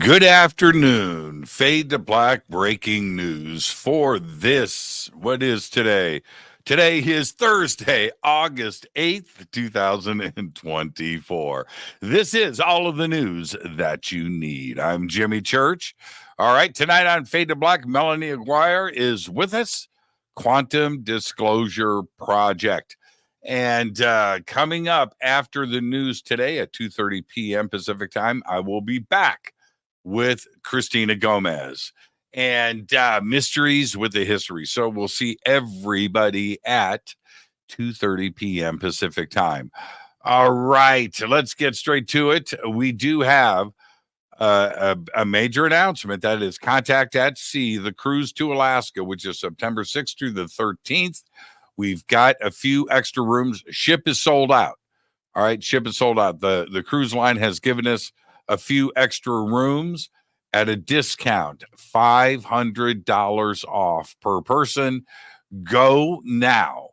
Good afternoon. Fade to black breaking news for this. What is today? Today is Thursday, August 8th, 2024. This is all of the news that you need. I'm Jimmy Church. All right, tonight on Fade to Black, Melanie Aguirre is with us. Quantum Disclosure Project. And coming up after the news today at 2:30 p.m. Pacific time, I will be back with Christina Gomez and Mysteries with the History. So we'll see everybody at 2:30 p.m. Pacific time. All right, let's get straight to it. We do have a major announcement. That is Contact at Sea, the cruise to Alaska, which is September 6th through the 13th. We've got a few extra rooms. Ship is sold out. All right, ship is sold out. The cruise line has given us a few extra rooms at a discount, $500 off per person. Go now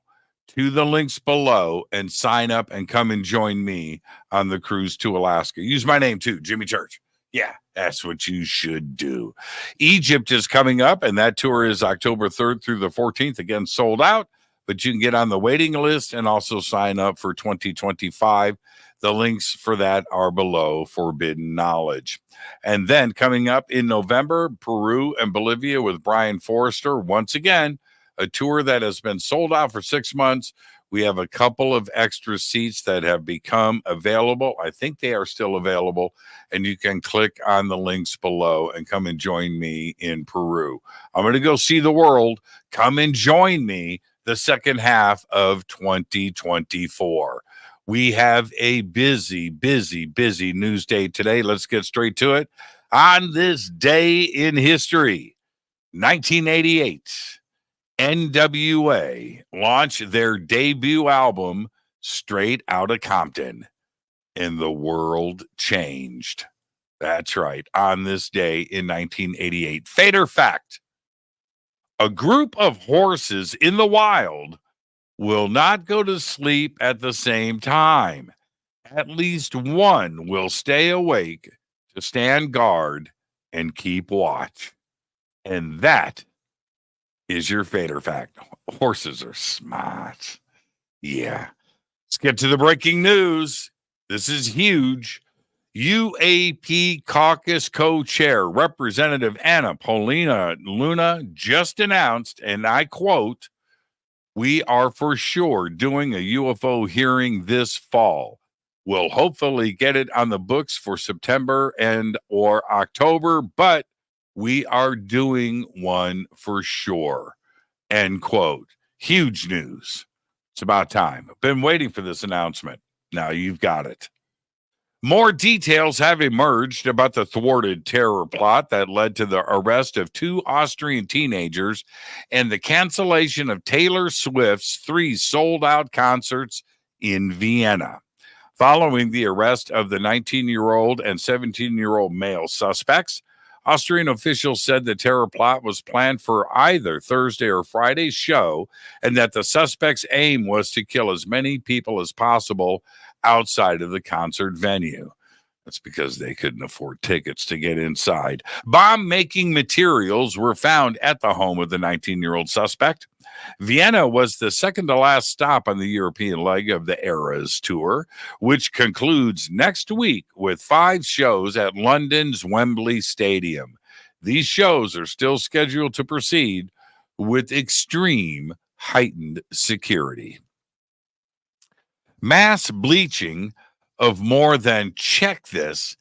to the links below and sign up and come and join me on the cruise to Alaska. Use my name too, Jimmy Church. Yeah, that's what you should do. Egypt is coming up, and that tour is October 3rd through the 14th. Again, sold out, but you can get on the waiting list and also sign up for 2025. The links for that are below. Forbidden Knowledge. And then coming up in November, Peru and Bolivia with Brian Forrester. Once again, a tour that has been sold out for 6 months. We have a couple of extra seats that have become available. I think they are still available. And you can click on the links below and come and join me in Peru. I'm going to go see the world. Come and join me the second half of 2024. We have a busy news day today. Let's get straight to it. On this day in history, 1988, NWA launched their debut album, Straight Outta Compton, and the world changed. That's right. On this day in 1988. Fader fact, a group of horses in the wild will not go to sleep at the same time. At least one will stay awake to stand guard and keep watch. And that is your fader fact. Horses are smart. Yeah. Let's get to the breaking news. This is huge. UAP caucus co-chair Representative Anna Paulina Luna just announced, and I quote, "We are for sure doing a UFO hearing this fall. We'll hopefully get it on the books for September and or October, but we are doing one for sure." End quote. Huge news. It's about time. I've been waiting for this announcement. Now you've got it. More details have emerged about the thwarted terror plot that led to the arrest of 2 Austrian teenagers and the cancellation of Taylor Swift's 3 sold-out concerts in Vienna. Following the arrest of the 19-year-old and 17-year-old male suspects, Austrian officials said the terror plot was planned for either Thursday or Friday's show, and that the suspects' aim was to kill as many people as possible outside of the concert venue. That's because they couldn't afford tickets to get inside. Bomb-making materials were found at the home of the 19-year-old suspect. Vienna was the second to last stop on the European leg of the Eras tour, which concludes next week with 5 shows at London's Wembley Stadium. These shows are still scheduled to proceed with extreme heightened security. Mass bleaching of more than, check this,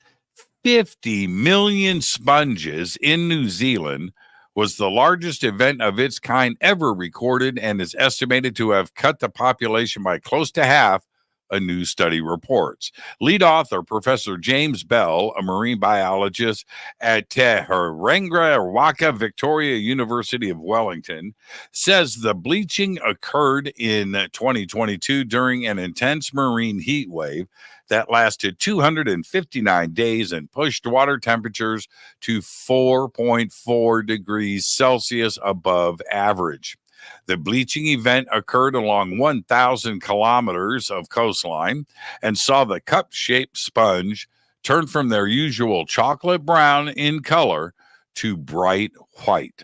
50 million sponges in New Zealand was the largest event of its kind ever recorded and is estimated to have cut the population by close to half, a new study reports. Lead author Professor James Bell, a marine biologist at Te Herenga Waka Victoria University of Wellington, says the bleaching occurred in 2022 during an intense marine heat wave that lasted 259 days and pushed water temperatures to 4.4 degrees Celsius above average. The bleaching event occurred along 1,000 kilometers of coastline and saw the cup-shaped sponge turned from their usual chocolate brown in color to bright white.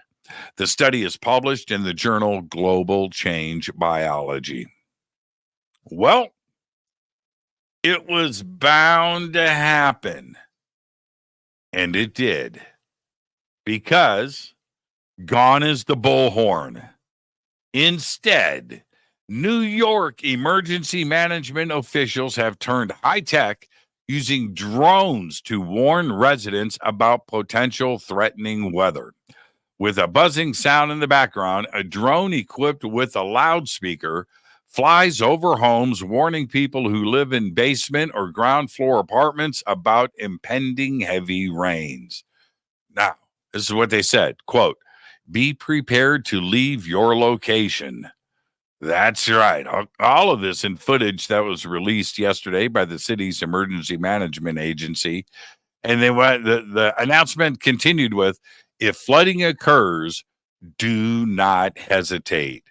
The study is published in the journal Global Change Biology. Well, it was bound to happen. And it did. Because gone is the bullhorn. Instead, New York emergency management officials have turned high-tech using drones to warn residents about potential threatening weather. With a buzzing sound in the background, a drone equipped with a loudspeaker flies over homes, warning people who live in basement or ground floor apartments about impending heavy rains. Now, this is what they said, quote, "Be prepared to leave your location." That's right. All of this in footage that was released yesterday by the city's emergency management agency. And then the announcement continued with, if flooding occurs, do not hesitate.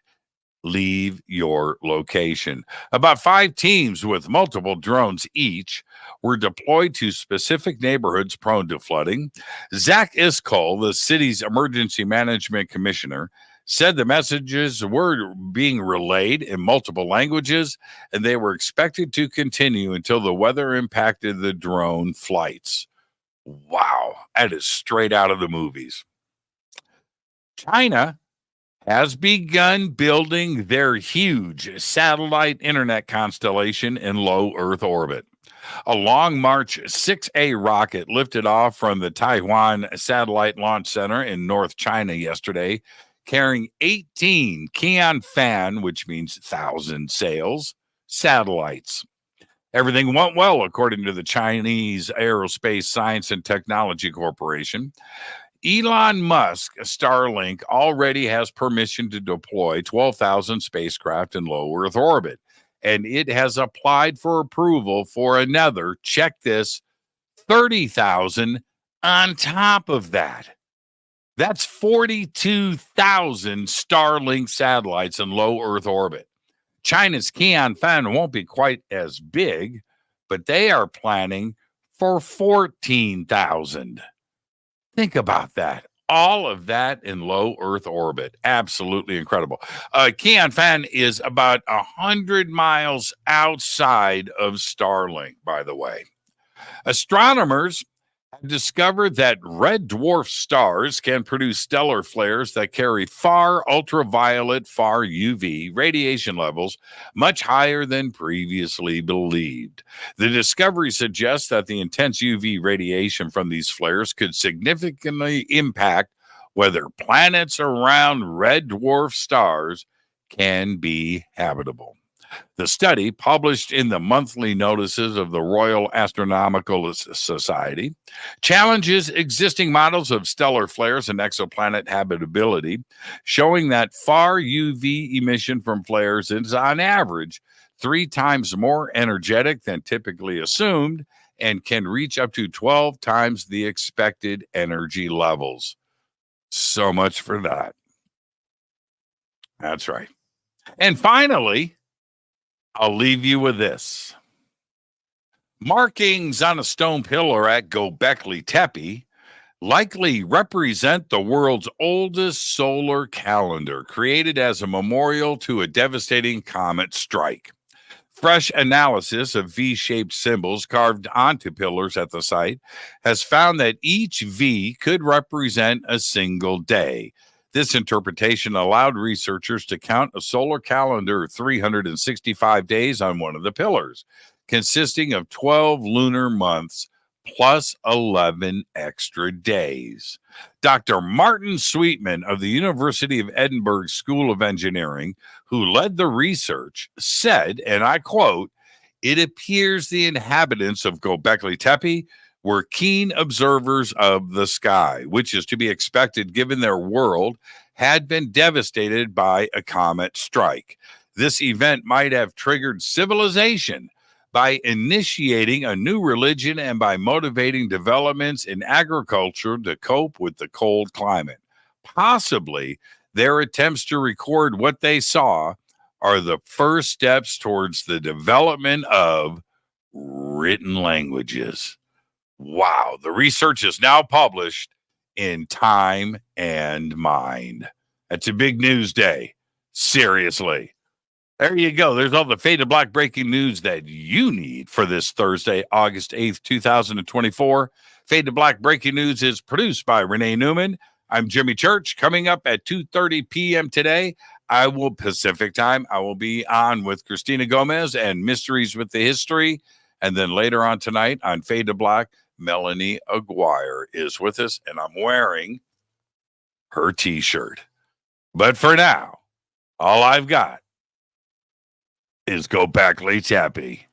Leave your location. About 5 teams with multiple drones each were deployed to specific neighborhoods prone to flooding. Zach Iskol, the city's emergency management commissioner, said the messages were being relayed in multiple languages, and they were expected to continue until the weather impacted the drone flights. Wow, that is straight out of the movies. China has begun building their huge satellite internet constellation in low Earth orbit. A Long March 6A rocket lifted off from the Taiwan Satellite Launch Center in North China yesterday, carrying 18 Qianfan, which means 1,000 sails, satellites. Everything went well, according to the Chinese Aerospace Science and Technology Corporation. Elon Musk, Starlink, already has permission to deploy 12,000 spacecraft in low Earth orbit, and it has applied for approval for another, check this, 30,000 on top of that. That's 42,000 Starlink satellites in low Earth orbit. China's Qianfan won't be quite as big, but they are planning for 14,000. Think about that. All of that in low Earth orbit. Absolutely incredible. Qianfan is about 100 miles outside of Starlink, by the way. Astronomers have discovered that red dwarf stars can produce stellar flares that carry far ultraviolet, far UV radiation levels much higher than previously believed. The discovery suggests that the intense UV radiation from these flares could significantly impact whether planets around red dwarf stars can be habitable. The study, published in the monthly notices of the Royal Astronomical Society, challenges existing models of stellar flares and exoplanet habitability, showing that far UV emission from flares is, on average, 3 times more energetic than typically assumed and can reach up to 12 times the expected energy levels. So much for that. That's right. And finally, I'll leave you with this. Markings on a stone pillar at Göbekli Tepe likely represent the world's oldest solar calendar, created as a memorial to a devastating comet strike. Fresh analysis of V-shaped symbols carved onto pillars at the site has found that each V could represent a single day. This interpretation allowed researchers to count a solar calendar of 365 days on one of the pillars, consisting of 12 lunar months plus 11 extra days. Dr. Martin Sweetman of the University of Edinburgh School of Engineering, who led the research, said, and I quote, "It appears the inhabitants of Göbekli Tepe were keen observers of the sky, which is to be expected given their world had been devastated by a comet strike. This event might have triggered civilization by initiating a new religion and by motivating developments in agriculture to cope with the cold climate. Possibly, their attempts to record what they saw are the first steps towards the development of written languages." Wow. The research is now published in Time and Mind. That's a big news day. Seriously. There you go. There's all the Fade to Black breaking news that you need for this Thursday, August 8th, 2024. Fade to Black breaking news is produced by Renee Neumann. I'm Jimmy Church. Coming up at 2:30 p.m. today, Pacific time, I will be on with Christina Gomez and Mysteries with the History. And then later on tonight on Fade to Black, Melanie Aguirre is with us, and I'm wearing her T-shirt. But for now, all I've got is Go Back Late Happy.